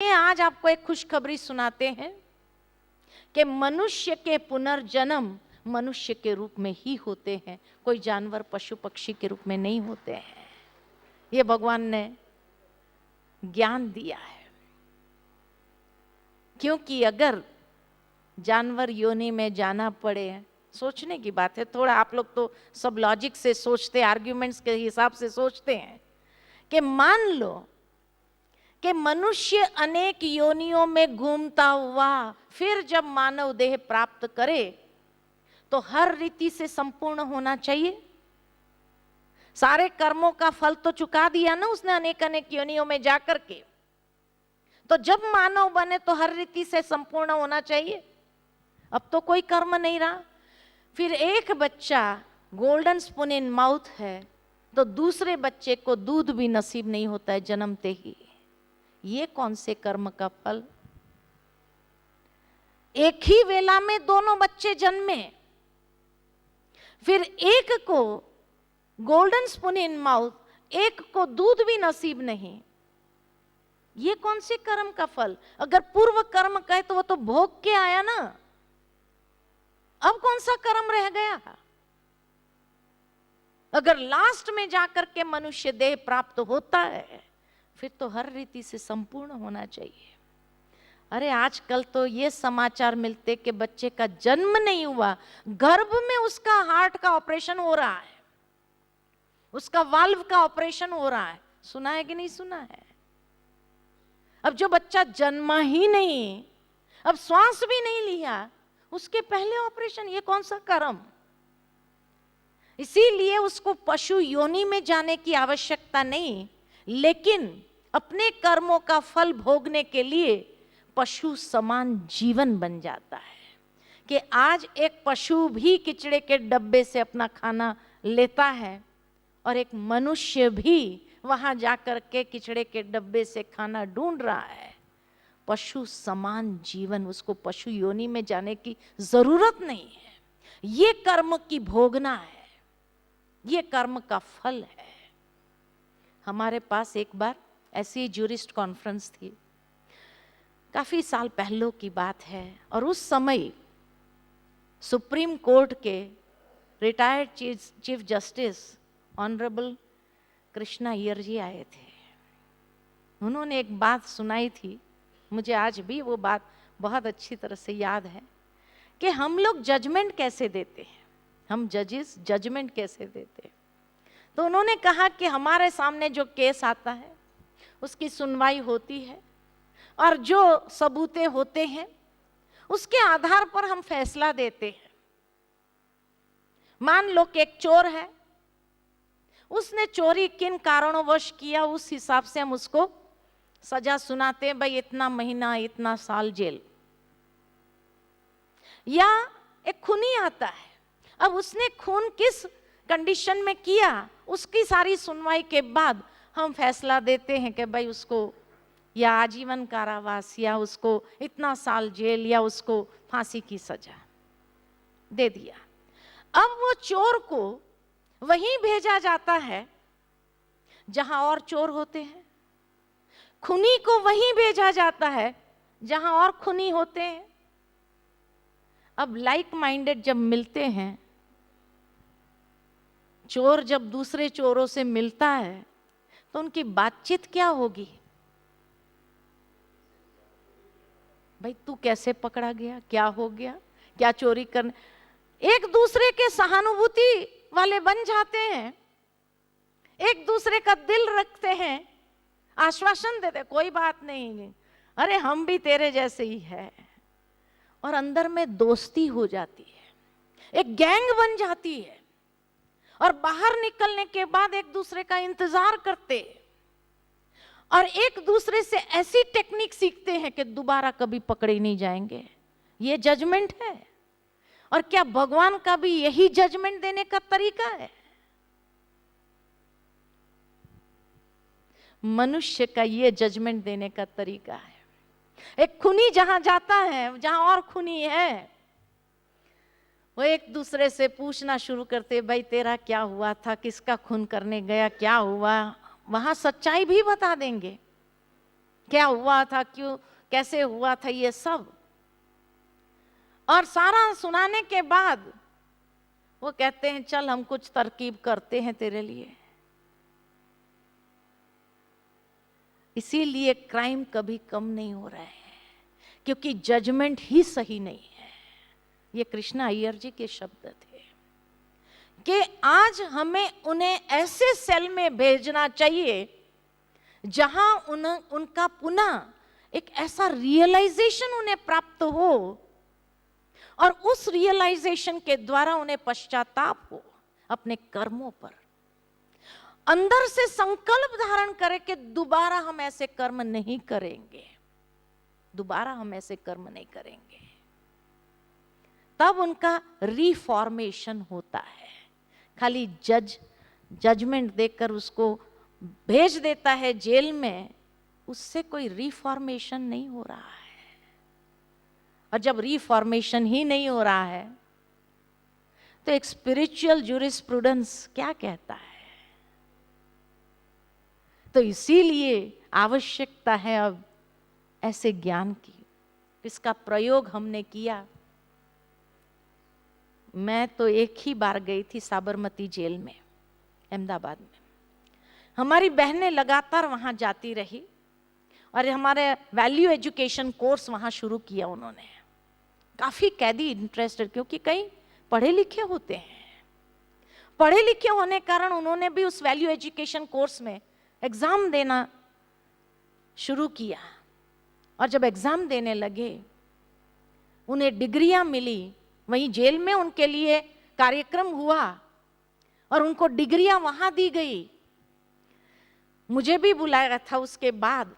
आज आपको एक खुशखबरी सुनाते हैं कि मनुष्य के पुनर्जन्म मनुष्य के रूप में ही होते हैं, कोई जानवर पशु पक्षी के रूप में नहीं होते हैं। ये भगवान ने ज्ञान दिया है, क्योंकि अगर जानवर योनि में जाना पड़े, सोचने की बात है थोड़ा, आप लोग तो सब लॉजिक से सोचते, आर्ग्यूमेंट्स के हिसाब से सोचते हैं कि मान लो कि मनुष्य अनेक योनियों में घूमता हुआ फिर जब मानव देह प्राप्त करे तो हर रीति से संपूर्ण होना चाहिए। सारे कर्मों का फल तो चुका दिया ना उसने अनेक अनेक योनियों में जाकर के, तो जब मानव बने तो हर रीति से संपूर्ण होना चाहिए। अब तो कोई कर्म नहीं रहा। फिर एक बच्चा गोल्डन स्पून इन माउथ है तो दूसरे बच्चे को दूध भी नसीब नहीं होता है जन्मते ही। ये कौन से कर्म का फल? एक ही वेला में दोनों बच्चे जन्मे, फिर एक को गोल्डन स्पून इन माउथ, एक को दूध भी नसीब नहीं। ये कौन से कर्म का फल? अगर पूर्व कर्म कहे तो वो तो भोग के आया ना, अब कौन सा कर्म रह गया? अगर लास्ट में जाकर के मनुष्य देह प्राप्त होता है फिर तो हर रीति से संपूर्ण होना चाहिए। अरे आजकल तो ये समाचार मिलते कि बच्चे का जन्म नहीं हुआ, गर्भ में उसका हार्ट का ऑपरेशन हो रहा है, उसका वाल्व का ऑपरेशन हो रहा है। सुना है कि नहीं सुना है? अब जो बच्चा जन्मा ही नहीं, अब श्वास भी नहीं लिया, उसके पहले ऑपरेशन, ये कौन सा कर्म? इसीलिए उसको पशु योनि में जाने की आवश्यकता नहीं, लेकिन अपने कर्मों का फल भोगने के लिए पशु समान जीवन बन जाता है कि आज एक पशु भी किचड़े के डब्बे से अपना खाना लेता है और एक मनुष्य भी वहां जाकर के किचड़े के डब्बे से खाना ढूंढ रहा है। पशु समान जीवन, उसको पशु योनि में जाने की जरूरत नहीं है। ये कर्म की भोगना है, ये कर्म का फल है। हमारे पास एक बार ऐसी ज्यूरिस्ट कॉन्फ्रेंस थी, काफी साल पहले की बात है, और उस समय सुप्रीम कोर्ट के retired chief justice honourable Krishna Iyer ji आए थे। उन्होंने एक बात सुनाई थी, मुझे आज भी वो बात बहुत अच्छी तरह से याद है कि हम लोग जजमेंट कैसे देते हैं, हम जजेस जजमेंट कैसे देते हैं। तो उन्होंने कहा कि हमारे सामने जो केस आता है उसकी सुनवाई होती है और जो सबूते होते हैं उसके आधार पर हम फैसला देते हैं। मान लो कि एक चोर है, उसने चोरी किन कारणोंवश किया उस हिसाब से हम उसको सजा सुनाते हैं, भाई इतना महीना इतना साल जेल। या एक खूनी आता है, अब उसने खून किस कंडीशन में किया उसकी सारी सुनवाई के बाद हम फैसला देते हैं कि भाई उसको या आजीवन कारावास या उसको इतना साल जेल या उसको फांसी की सजा दे दिया। अब वो चोर को वहीं भेजा जाता है जहां और चोर होते हैं, खूनी को वहीं भेजा जाता है जहां और खूनी होते हैं। अब लाइक माइंडेड जब मिलते हैं, चोर जब दूसरे चोरों से मिलता है तो उनकी बातचीत क्या होगी? भाई तू कैसे पकड़ा गया, क्या हो गया, क्या चोरी करने, एक दूसरे के सहानुभूति वाले बन जाते हैं, एक दूसरे का दिल रखते हैं, आश्वासन देते कोई बात नहीं, अरे हम भी तेरे जैसे ही है, और अंदर में दोस्ती हो जाती है, एक गैंग बन जाती है, और बाहर निकलने के बाद एक दूसरे का इंतजार करते और एक दूसरे से ऐसी टेक्निक सीखते हैं कि दोबारा कभी पकड़े नहीं जाएंगे। ये जजमेंट है। और क्या भगवान का भी यही जजमेंट देने का तरीका है? मनुष्य का ये जजमेंट देने का तरीका है। एक खूनी जहां जाता है, जहां और खूनी है, वो एक दूसरे से पूछना शुरू करते, भाई तेरा क्या हुआ था, किसका खून करने गया, क्या हुआ, वहां सच्चाई भी बता देंगे। क्या हुआ था, क्यों, कैसे हुआ था, ये सब। और सारा सुनाने के बाद वो कहते हैं चल हम कुछ तरकीब करते हैं तेरे लिए। इसीलिए क्राइम कभी कम नहीं हो रहे हैं, क्योंकि जजमेंट ही सही नहीं है। ये कृष्णा अय्यर जी के शब्द थे कि आज हमें उन्हें ऐसे सेल में भेजना चाहिए जहां उनका पुनः एक ऐसा रियलाइजेशन उन्हें प्राप्त हो, और उस रियलाइजेशन के द्वारा उन्हें पश्चाताप हो अपने कर्मों पर, अंदर से संकल्प धारण करें कि दोबारा हम ऐसे कर्म नहीं करेंगे, दोबारा हम ऐसे कर्म नहीं करेंगे। तब उनका रिफॉर्मेशन होता है। खाली जजमेंट देकर उसको भेज देता है जेल में, उससे कोई रिफॉर्मेशन नहीं हो रहा है। और जब रिफॉर्मेशन ही नहीं हो रहा है तो एक स्पिरिचुअल जूरिस्प्रूडेंस क्या कहता है? तो इसीलिए आवश्यकता है अब ऐसे ज्ञान की। इसका प्रयोग हमने किया। मैं तो एक ही बार गई थी साबरमती जेल में, अहमदाबाद में। हमारी बहनें लगातार वहां जाती रही और हमारे वैल्यू एजुकेशन कोर्स वहां शुरू किया उन्होंने। काफी कैदी इंटरेस्टेड, क्योंकि कई पढ़े लिखे होते हैं। पढ़े लिखे होने कारण उन्होंने भी उस वैल्यू एजुकेशन कोर्स में एग्जाम देना शुरू किया। और जब एग्जाम देने लगे, उन्हें डिग्रियां मिली। वहीं जेल में उनके लिए कार्यक्रम हुआ और उनको डिग्रियां वहां दी गई। मुझे भी बुलाया था। उसके बाद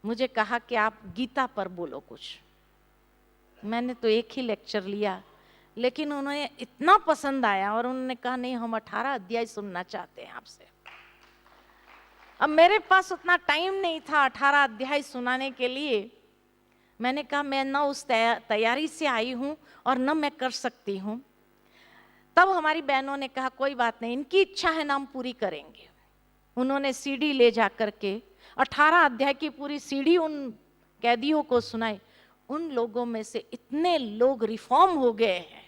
मुझे कहा कि आप गीता पर बोलो कुछ। मैंने तो एक ही लेक्चर लिया, लेकिन उन्हें इतना पसंद आया और उन्होंने कहा नहीं, हम 18 अध्याय सुनना चाहते हैं आपसे। अब मेरे पास उतना टाइम नहीं था 18 अध्याय सुनाने के लिए। मैंने कहा मैं न उस तैयारी से आई हूं और न मैं कर सकती हूं। तब हमारी बहनों ने कहा कोई बात नहीं, इनकी इच्छा है ना, हम पूरी करेंगे। उन्होंने सीडी ले जा करके 18 अध्याय की पूरी सीडी उन कैदियों को सुनाई। उन लोगों में से इतने लोग रिफॉर्म हो गए हैं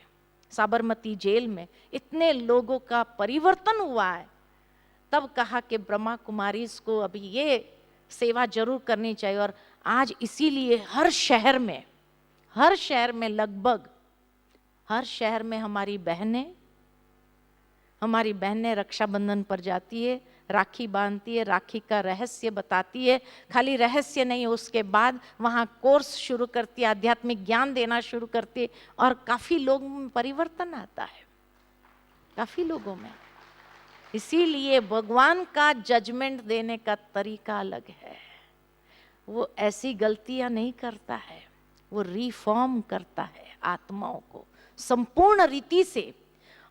साबरमती जेल में, इतने लोगों का परिवर्तन हुआ है। तब कहा कि ब्रह्मा कुमारी को अभी ये सेवा जरूर करनी चाहिए। और आज इसीलिए हर शहर में लगभग हर शहर में हमारी बहनें रक्षाबंधन पर जाती है, राखी बांधती है, राखी का रहस्य बताती है। खाली रहस्य नहीं, उसके बाद वहाँ कोर्स शुरू करती है, आध्यात्मिक ज्ञान देना शुरू करती है। और काफ़ी लोगों में परिवर्तन आता है, काफ़ी लोगों में। इसीलिए भगवान का जजमेंट देने का तरीका अलग है। वो ऐसी गलतियां नहीं करता है, वो रिफॉर्म करता है आत्माओं को संपूर्ण रीति से।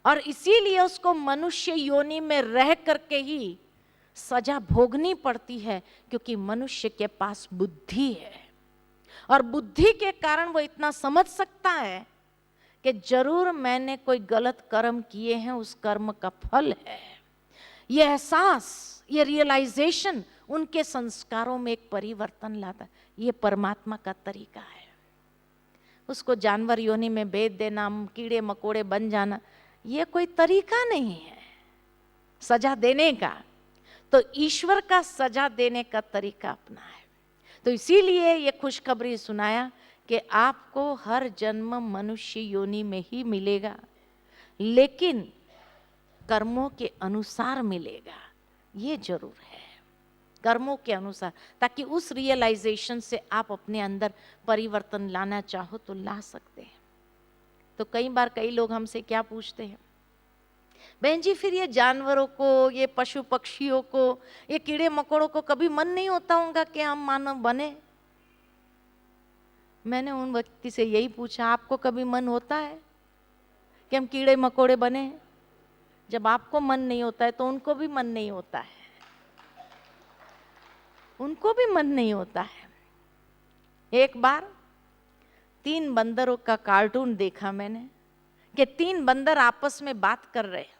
और इसीलिए उसको मनुष्य योनि में रह करके ही सजा भोगनी पड़ती है, क्योंकि मनुष्य के पास बुद्धि है। और बुद्धि के कारण वो इतना समझ सकता है कि जरूर मैंने कोई गलत कर्म किए हैं, उस कर्म का फल है। ये एहसास, ये रियलाइजेशन उनके संस्कारों में एक परिवर्तन लाता है। ये परमात्मा का तरीका है। उसको जानवर योनि में भेज देना, कीड़े मकोड़े बन जाना, ये कोई तरीका नहीं है सजा देने का। तो ईश्वर का सजा देने का तरीका अपना है। तो इसीलिए ये खुशखबरी सुनाया कि आपको हर जन्म मनुष्य योनि में ही मिलेगा, लेकिन कर्मों के अनुसार मिलेगा, ये जरूर है, कर्मों के अनुसार, ताकि उस रियलाइजेशन से आप अपने अंदर परिवर्तन लाना चाहो तो ला सकते हैं। तो कई बार कई लोग हमसे क्या पूछते हैं, बहन जी फिर ये जानवरों को, ये पशु पक्षियों को, ये कीड़े मकोड़ों को कभी मन नहीं होता होगा कि हम मानव बने? मैंने उन व्यक्ति से यही पूछा, आपको कभी मन होता है कि हम कीड़े मकोड़े बने? जब आपको मन नहीं होता है तो उनको भी मन नहीं होता है, उनको भी मन नहीं होता है। एक बार 3 बंदरों का कार्टून देखा मैंने कि 3 बंदर आपस में बात कर रहे हैं।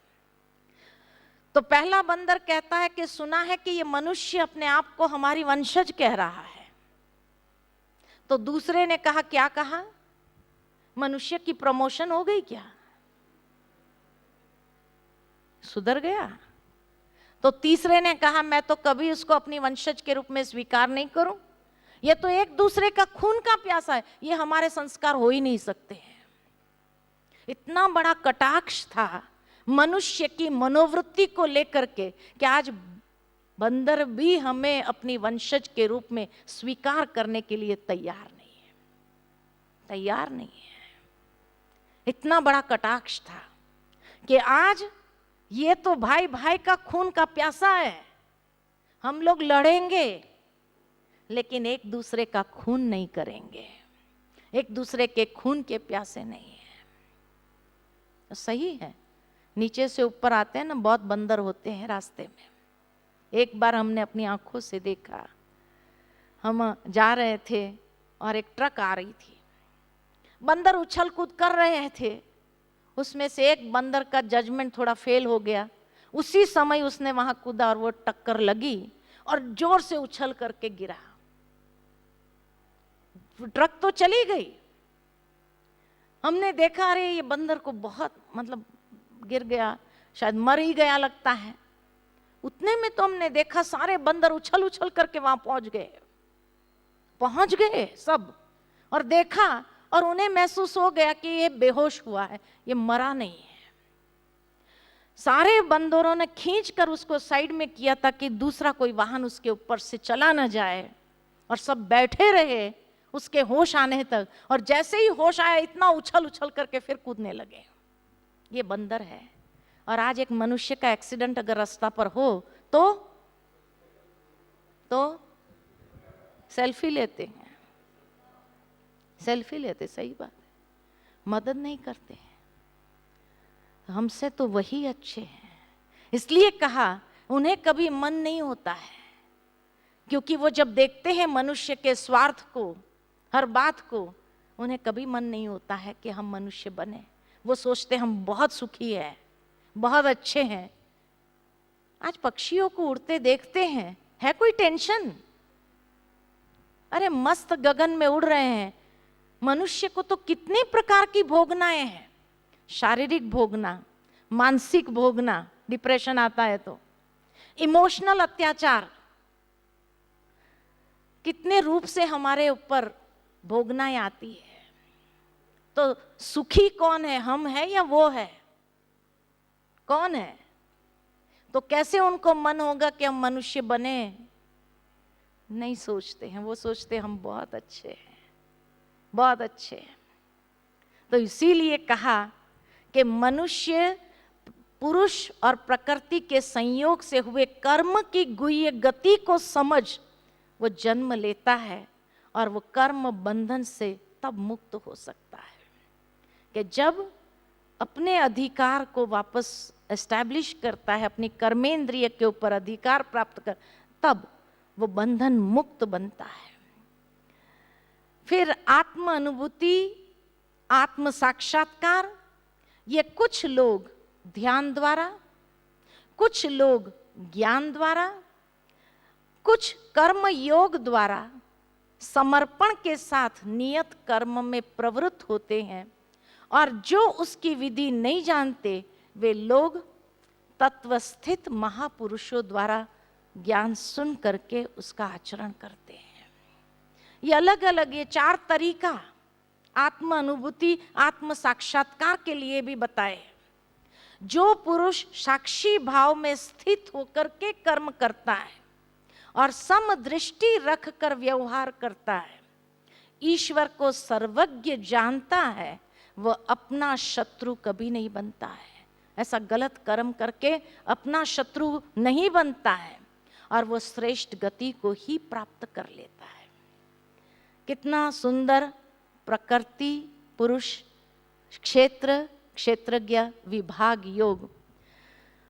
तो पहला बंदर कहता है कि सुना है कि ये मनुष्य अपने आप को हमारी वंशज कह रहा है। तो दूसरे ने कहा, क्या कहा? मनुष्य की प्रमोशन हो गई क्या? सुधर गया? तो तीसरे ने कहा, मैं तो कभी उसको अपनी वंशज के रूप में स्वीकार नहीं करूं। ये तो एक दूसरे का खून का प्यासा है, ये हमारे संस्कार हो ही नहीं सकते हैं। इतना बड़ा कटाक्ष था मनुष्य की मनोवृत्ति को लेकर के कि आज बंदर भी हमें अपनी वंशज के रूप में स्वीकार करने के लिए तैयार नहीं है, तैयार नहीं है। इतना बड़ा कटाक्ष था कि आज ये तो भाई भाई का खून का प्यासा है, हम लोग लड़ेंगे लेकिन एक दूसरे का खून नहीं करेंगे, एक दूसरे के खून के प्यासे नहीं है। तो सही है, नीचे से ऊपर आते हैं ना, बहुत बंदर होते हैं रास्ते में। एक बार हमने अपनी आंखों से देखा, हम जा रहे थे और एक ट्रक आ रही थी, बंदर उछल कूद कर रहे थे। उसमें से एक बंदर का जजमेंट थोड़ा फेल हो गया, उसी समय उसने वहां कूदा और वो टक्कर लगी और जोर से उछल करके गिरा। ट्रक तो चली गई। हमने देखा, अरे ये बंदर को बहुत मतलब गिर गया, शायद मर ही गया लगता है। उतने में तो हमने देखा सारे बंदर उछल उछल करके वहां पहुंच गए सब, और देखा और उन्हें महसूस हो गया कि ये बेहोश हुआ है, ये मरा नहीं है। सारे बंदरों ने खींच कर उसको साइड में किया ताकि दूसरा कोई वाहन उसके ऊपर से चला ना जाए, और सब बैठे रहे उसके होश आने तक। और जैसे ही होश आया, इतना उछल उछल करके फिर कूदने लगे। ये बंदर है। और आज एक मनुष्य का एक्सीडेंट अगर रास्ता पर हो तो सेल्फी लेते हैं, सेल्फी लेते, सही बात है, मदद नहीं करते हैं। हमसे तो वही अच्छे हैं। इसलिए कहा उन्हें कभी मन नहीं होता है, क्योंकि वो जब देखते हैं मनुष्य के स्वार्थ को, हर बात को, उन्हें कभी मन नहीं होता है कि हम मनुष्य बने। वो सोचते हम बहुत सुखी है, बहुत अच्छे हैं। आज पक्षियों को उड़ते देखते हैं, है कोई टेंशन? अरे मस्त गगन में उड़ रहे हैं। मनुष्य को तो कितने प्रकार की भोगनाएं हैं, शारीरिक भोगना, मानसिक भोगना, डिप्रेशन आता है तो, इमोशनल अत्याचार, कितने रूप से हमारे ऊपर भोगनाएं आती है। तो सुखी कौन है, हम है या वो है? कौन है? तो कैसे उनको मन होगा कि हम मनुष्य बने? नहीं सोचते हैं, वो सोचते हम बहुत अच्छे हैं, बहुत अच्छे हैं। तो इसीलिए कहा कि मनुष्य पुरुष और प्रकृति के संयोग से हुए कर्म की गुह्य गति को समझ वो जन्म लेता है, और वो कर्म बंधन से तब मुक्त हो सकता है कि जब अपने अधिकार को वापस एस्टैब्लिश करता है, अपनी कर्मेंद्रिय के ऊपर अधिकार प्राप्त कर, तब वो बंधन मुक्त बनता है। फिर आत्म अनुभूति, आत्म साक्षात्कार, ये कुछ लोग ध्यान द्वारा, कुछ लोग ज्ञान द्वारा, कुछ कर्म योग द्वारा समर्पण के साथ नियत कर्म में प्रवृत्त होते हैं। और जो उसकी विधि नहीं जानते, वे लोग तत्वस्थित महापुरुषों द्वारा ज्ञान सुन करके उसका आचरण करते हैं। ये अलग अलग, ये 4 तरीका आत्म अनुभूति, आत्म साक्षात्कार के लिए भी बताए। जो पुरुष साक्षी भाव में स्थित होकर के कर्म करता है और समदृष्टि रख कर व्यवहार करता है, ईश्वर को सर्वज्ञ जानता है, वह अपना शत्रु कभी नहीं बनता है। ऐसा गलत कर्म करके अपना शत्रु नहीं बनता है, और वो श्रेष्ठ गति को ही प्राप्त कर लेता है। कितना सुंदर प्रकृति, पुरुष, क्षेत्र, क्षेत्रज्ञ, विभाग योग